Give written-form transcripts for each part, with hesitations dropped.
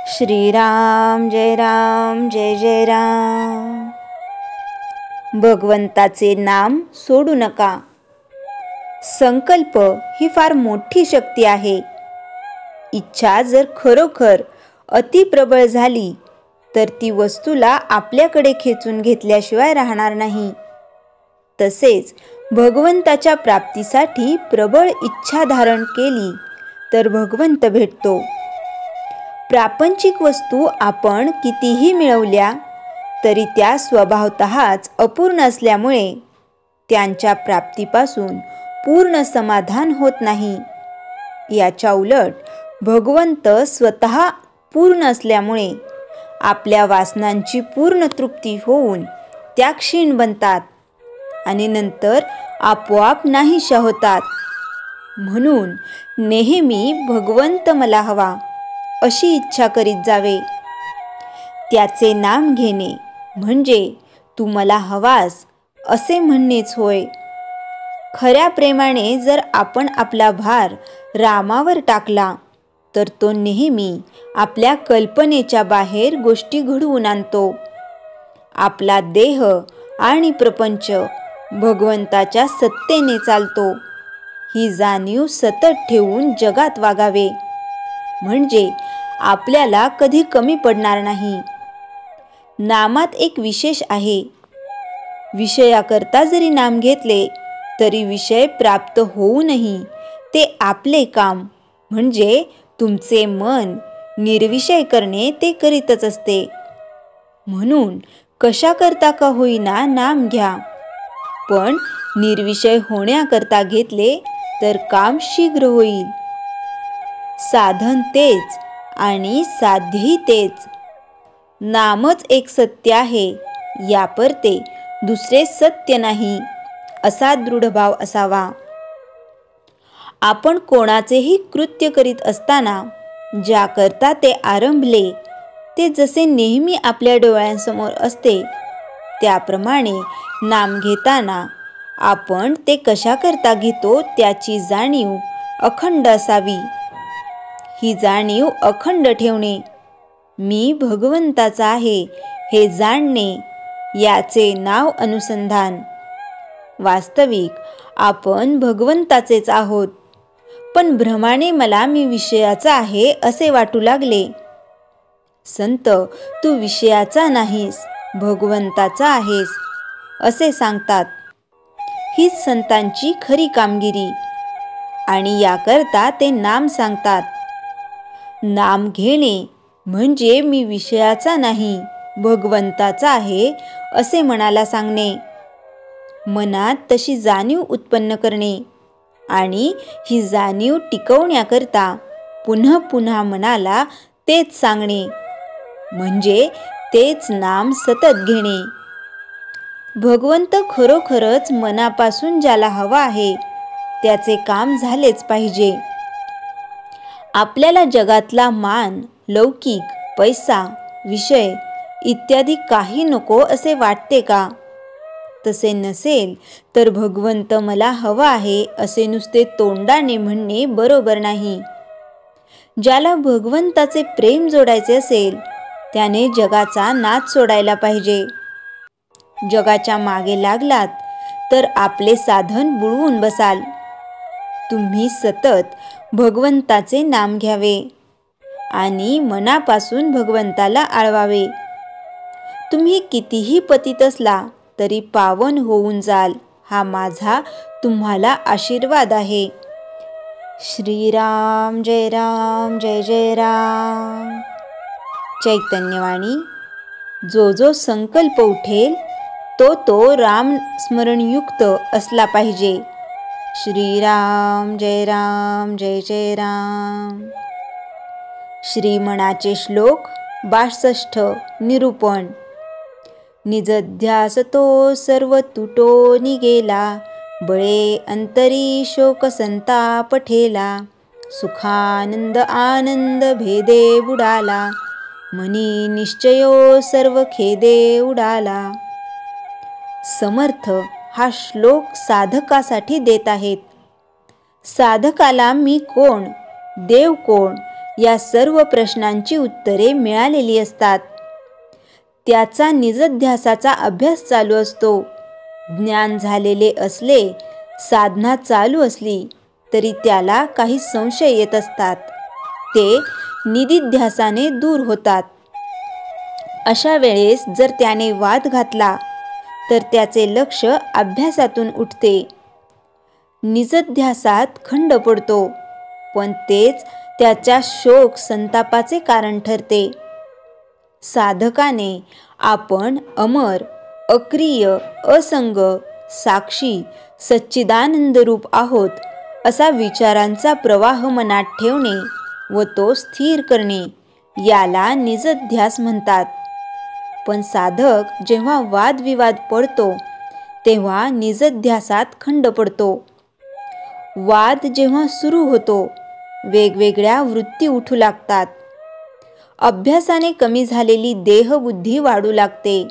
श्रीराम जय जय राम। भगवंताचे नाम सोडू नका। संकल्प ही फार मोठी शक्ती आहे। इच्छा जर खरोखर अति प्रबळ झाली तर ती वस्तूला आपल्याकडे खेचून घेतल्याशिवाय राहणार नाही। तसेच भगवंताच्या प्राप्तीसाठी प्रबळ इच्छा धारण केली तर भगवंत भेटतो। प्रापंचिक वस्तू आपण कितीही मिळवल्या तरी त्या स्वभावतःच अपूर्ण असल्यामुळे त्यांच्या प्राप्तीपासून पूर्ण समाधान होत नाही। याच्या उलट भगवंत स्वतः पूर्ण असल्यामुळे आपल्या वासनांची पूर्ण तृप्ती होऊन त्या क्षीण बनतात आणि नंतर आपोआप नाहीशा होतात। म्हणून नेहमी भगवंत मला हवा अशी इच्छा करीत जावे। त्याचे नाम घेणे म्हणजे तू मला हवास असे म्हणणेच होय। खऱ्या प्रेमाने जर आपण आपला भार रामावर टाकला तर तो नेहमी आपल्या कल्पनेच्या बाहेर गोष्टी घडवून आणतो। आपला देह आणि प्रपंच भगवंताच्या सत्तेने चालतो ही जाणीव सतत ठेवून जगात वागावे म्हणजे आपल्याला कधी कमी पडणार नाही। नामात एक विशेष आहे। विषयाकरता जरी नाम घेतले तरी विषय प्राप्त होऊनही ते आपले काम म्हणजे तुमचे मन निर्विषय करणे ते करीतच असते। म्हणून कशाकरता का होईना नाम घ्या, पण निर्विषय होण्याकरता घेतले तर काम शीघ्र होईल। साधन तेच आणि साध्यही तेच। नामच एक सत्य आहे, यापरते दुसरे सत्य नाही असा दृढ भाव असावा। आपण कोणाचेही कृत्य करीत असताना ज्याकरता ते आरंभले ते जसे नेहमी आपल्या डोळ्यांसमोर असते त्याप्रमाणे नाम घेताना आपण ते कशाकरता घेतो त्याची जाणीव अखंड असावी। ही जाणीव अखंड ठेवणे, मी भगवंताचा आहे हे जाणणे, याचे नाव अनुसंधान। वास्तविक आपण भगवंताचेच आहोत, पण भ्रमाने मला मी विषयाचा आहे असे वाटू लागले। संत तू विषयाचा नाहीस, भगवंताचा आहेस असे सांगतात। हीच संतांची खरी कामगिरी आणि याकरता ते नाम सांगतात। नाम घेणे म्हणजे मी विषयाचा नाही भगवंताचा आहे असे मनाला सांगणे। मनात तशी जाणीव उत्पन्न करणे आणि ही जाणीव टिकवण्याकरता पुन्हा पुन्हा मनाला तेच सांगणे म्हणजे तेच नाम सतत घेणे। भगवंत खरोखरच मनापासून ज्याला हवा आहे त्याचे काम झालेच पाहिजे। आपल्याला जगातला मान, लौकिक, पैसा, विषय इत्यादी काही नको असे वाटते का? तसे नसेल तर भगवंत मला हवा आहे असे नुसते तोंडाने म्हणणे बरोबर नाही। ज्याला भगवंताचे प्रेम जोडायचे असेल त्याने जगाचा नाद सोडायला पाहिजे। जगाच्या मागे लागलात तर आपले साधन बुडवून बसाल। तुम्ही सतत भगवंताचे नाम घ्यावे आणि मनापासून भगवंताला आळवावे। तुम्ही कितीही पतित असला तरी पावन होऊन जाल हा माझा तुम्हाला आशीर्वाद आहे। श्रीराम जय जय राम। चैतन्यवाणी। जो जो संकल्प उठेल तो राम स्मरणयुक्त असला पाहिजे। श्रीराम जय जय राम। श्रीमणाचे श्लोक 62 निरूपण। निजध्यास तो सर्व तुटो निगेला, बळे अंतरी शोक संताप ठेला, सुखानंद आनंद भेदे बुडाला, मनी निश्चयो सर्व खेदे उडाला। समर्थ हा श्लोक साधकासाठी देत आहेत। साधकाला मी कोण, देव कोण या सर्व प्रश्नांची उत्तरे मिळालेली असतात. त्याचा निजध्यासाचा अभ्यास चालू असतो. ज्ञान झालेले असले, साधना चालू असली तरी त्याला काही संशय येत असतात. ते निदिध्यासाने दूर होतात. अशा वेळेस जर त्याने वाद घातला तर त्याचे लक्ष अभ्यासातून उठते. निजध्यासात खंड पडतो, पण तेच त्याच्या शोक संतापाचे कारण ठरते. साधकाने आपण अमर, अक्रिय, असंग, साक्षी, सच्चिदानंद रूप आहोत असा विचारांचा प्रवाह मनात ठेवणे व तो स्थिर करणे याला निजध्यास म्हणतात. पण साधक जेव्हा वादविवाद पडतो तेव्हा निजध्यासात खंड पडतो. वाद जेव्हा सुरू होतो वेगवेगळ्या वृत्ती उठू लागतात. अभ्यासाने कमी झालेली देहबुद्धी वाढू लागते.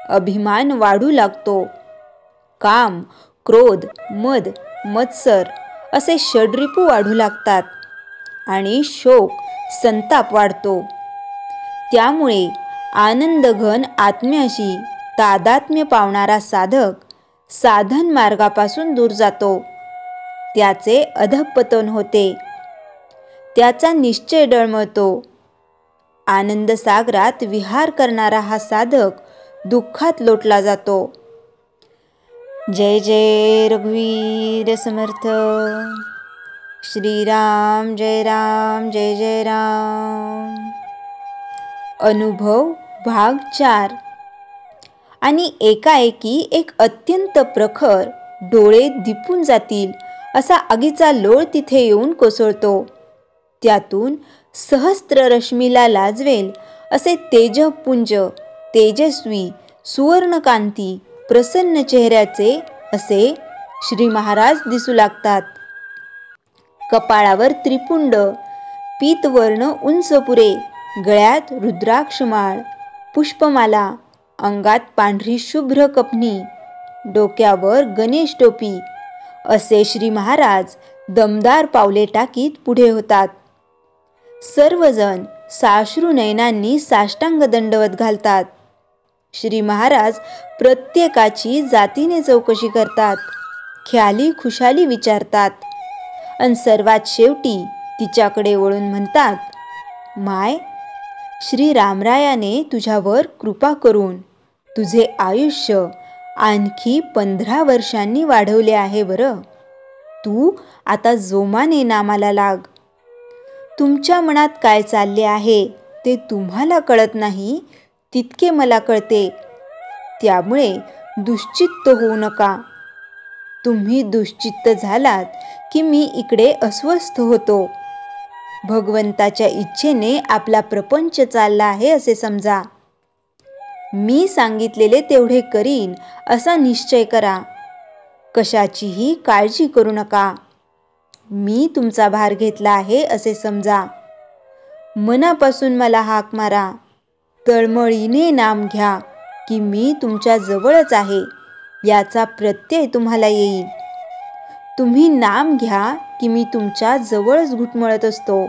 अभिमान वाढू लागतो. काम, क्रोध, मद, मत्सर असे षड्रिपू वाढू लागतात आणि शोक, संताप वाढतो. त्यामुळे आनंदघन आत्म्याशी तादात्म्य पावणारा साधक साधन मार्गापासून दूर जातो. त्याचे अधःपतन होते. त्याचा निश्चय डळमळतो. आनंदसागरात विहार करणारा हा साधक दुःखात लोटला जातो. जय जय रघुवीर समर्थ. श्रीराम जय राम जय जय राम. अनुभव भाग 4. आणि एकाएकी एक अत्यंत प्रखर, डोळे दिपून जातील असा आगीचा लोळ तिथे येऊन कोसळतो. त्यातून सहस्त्र रश्मीला लाजवेल असे तेजपुंज, तेजस्वी, सुवर्णकांती, प्रसन्न चेहऱ्याचे असे श्री महाराज दिसू लागतात. कपाळावर त्रिपुंड, पीतवर्ण उंच पुरे, गळ्यात रुद्राक्षमाळ, पुष्पमाला, अंगात पांढरी शुभ्र कपनी, डोक्यावर गणेश टोपी असे श्री महाराज दमदार पावले टाकीत पुढे होतात. सर्वजण साश्रू नयनांनी साष्टांग दंडवत घालतात. श्री महाराज प्रत्येकाची जातीने चौकशी करतात. ख्याली खुशाली विचारतात आणि सर्वात शेवटी तिच्याकडे वळून म्हणतात, माय, श्री रामरायाने तुझ्यावर कृपा करून तुझे आयुष्य आणखी 15 वर्षांनी वाढवले आहे बरं. तू आता जोमाने नामाला लाग. तुमच्या मनात काय चालले आहे ते तुम्हाला कळत नाही तितके मला कळते. त्यामुळे दुश्चित्त होऊ नका. तुम्ही दुश्चित्त झालात की मी इकडे अस्वस्थ होतो. भगवंताच्या इच्छेने आपला प्रपंच चालला आहे असे समजा. मी सांगितलेले तेवढे करीन असा निश्चय करा. कशाचीही काळजी करू नका. मी तुमचा भार घेतला आहे असे समजा. मनापासून मला हाक मारा. तळमळीने नाम घ्या की मी तुमच्या जवळच आहे याचा प्रत्यय तुम्हाला येईल. तुम्ही नाम घ्या की मी तुमच्या जवळच घुटमळत असतो.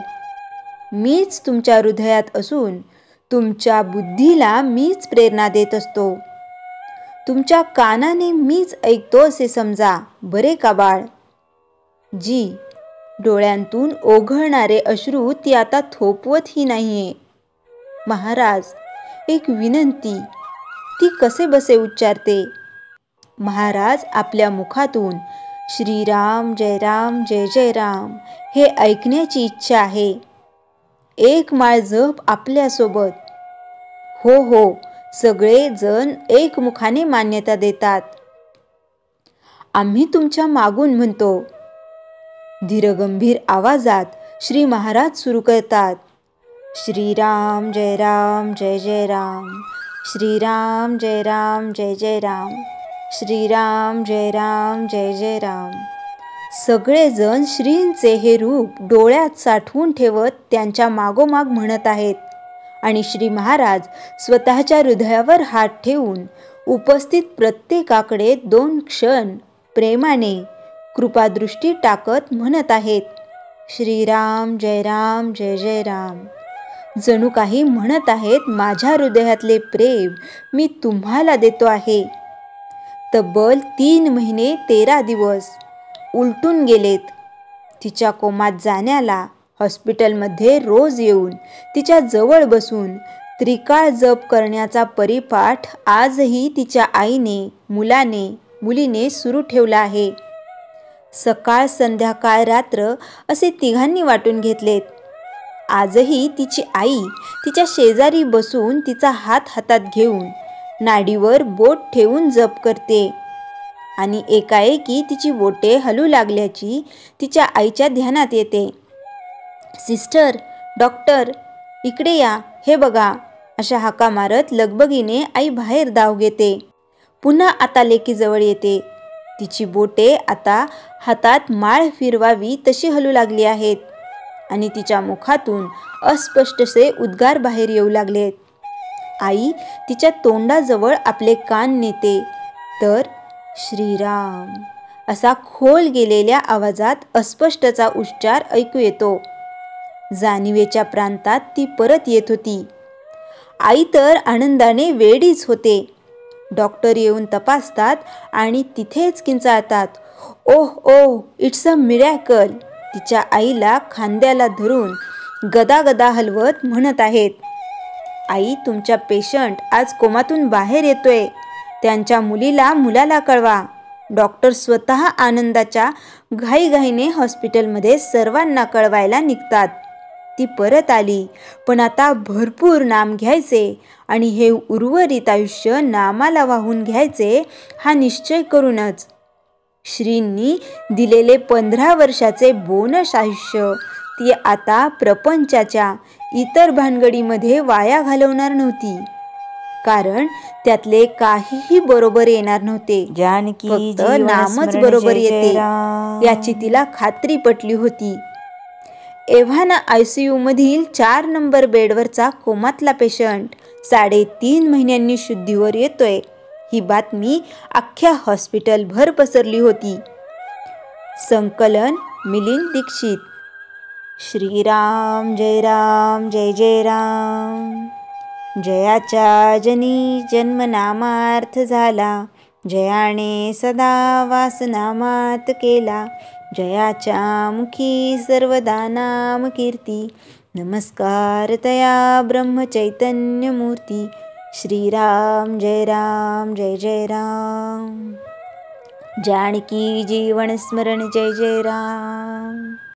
मीच तुमच्या हृदयात असून तुमच्या बुद्धीला मीच प्रेरणा देत असतो. तुमच्या कानाने मीच ऐकतो असे समजा बरे का बाळ. जी डोळ्यांतून ओघळणारे अश्रू ती आता थोपवतही नाहीये. महाराज, एक विनंती, ती कसे बसे उच्चारते. महाराज आपल्या मुखातून श्रीराम जय राम जय जय राम हे ऐकण्याची इच्छा आहे. एक माळ जप आपल्यासोबत. हो हो, सगळे जण एकमुखाने मान्यता देतात. आम्ही तुमच्या मागून म्हणतो. धीरगंभीर आवाजात श्री महाराज सुरू करतात. श्रीराम जय राम जय जय राम. श्रीराम जय राम जय जय राम. श्रीराम जय राम जय जय राम. सगळेजण श्रींचे हे रूप डोळ्यात साठवून ठेवत त्यांच्या मागोमाग म्हणत आहेत आणि श्री महाराज स्वतःच्या हृदयावर हात ठेवून उपस्थित प्रत्येकाकडे 2 क्षण प्रेमाने कृपादृष्टी टाकत म्हणत आहेत. श्रीराम जय राम जय जय राम. जणू काही म्हणत आहेत, माझ्या हृदयातले प्रेम मी तुम्हाला देतो आहे. तब्बल 3 महिने 13 दिवस उलटून गेलेत. तिच्या कोमात जाण्याला हॉस्पिटलमध्ये रोज येऊन तिच्या जवळ बसून त्रिकाळ जप करण्याचा परिपाठ आजही तिच्या आईने, मुलाने, मुलीने सुरू ठेवला आहे. सकाळ संध्याकाळ रात्र असे तिघांनी वाटून घेतलेत. आजही तिची आई तिच्या शेजारी बसून तिचा हात हातात घेऊन नाडीवर बोट ठेवून जप करते आणि एकाएकी तिची बोटे हलू लागल्याची तिच्या आईच्या ध्यानात येते. सिस्टर, डॉक्टर, इकडे या, हे बघा, अशा हाका मारत लगबगीने आई बाहेर धाव घेते. पुन्हा आता लेकीजवळ येते. तिची बोटे आता हातात माळ फिरवावी तशी हलू लागली आहेत आणि तिच्या मुखातून अस्पष्टसे उद्गार बाहेर येऊ लागलेत. आई तिच्या तोंडाजवळ आपले कान नेते तर श्रीराम असा खोल गेलेल्या आवाजात अस्पष्टचा उच्चार ऐकू येतो. जाणीवेच्या प्रांतात ती परत येत होती. आई तर आनंदाने वेडीच होते. डॉक्टर येऊन तपासतात आणि तिथेच किंचाळतात, ओह ओह, इट्स अ मिरॅकल. तिच्या आईला खांद्याला धरून गदागदा हलवत म्हणत आहेत, आई, तुमच्या पेशंट आज कोमातून बाहेर येतोय. त्यांच्या मुलाला कळवा. डॉक्टर स्वतः आनंदाच्या घाईघाईने हॉस्पिटलमध्ये सर्वांना कळवायला निघतात. ती परत आली, पण आता भरपूर नाम घ्यायचे आणि हे उर्वरित आयुष्य नामाला वाहून घ्यायचे हा निश्चय करूनच. श्रींनी दिलेले 15 वर्षाचे बोनस आयुष्य ती आता प्रपंचाच्या इतर भानगडीमध्ये वाया घालवणार नव्हती. कारण त्यातले काहीही बरोबर येणार नव्हते. फक्त नामच बरोबर येते याची तिला खात्री पटली होती. एव्हाना ICU मधील 4 नंबर बेडवरचा कोमातला पेशंट 3.5 महिन्यांनी शुद्धीवर येतोय ही बातमी अख्ख्या हॉस्पिटलभर पसरली होती. संकलन मिलिंद दीक्षित. श्रीराम जय राम जय जय राम. जयाच्या जनी जन्मनामार्थ झाला, जयाने सदा वासनामात केला. जयाच्या मुखी सर्वदा नाम कीर्ती, नमस्कार तया ब्रह्मचैतन्य मूर्ती. श्रीराम जय राम जय जय राम. जानकी जीवन स्मरण जय जय राम.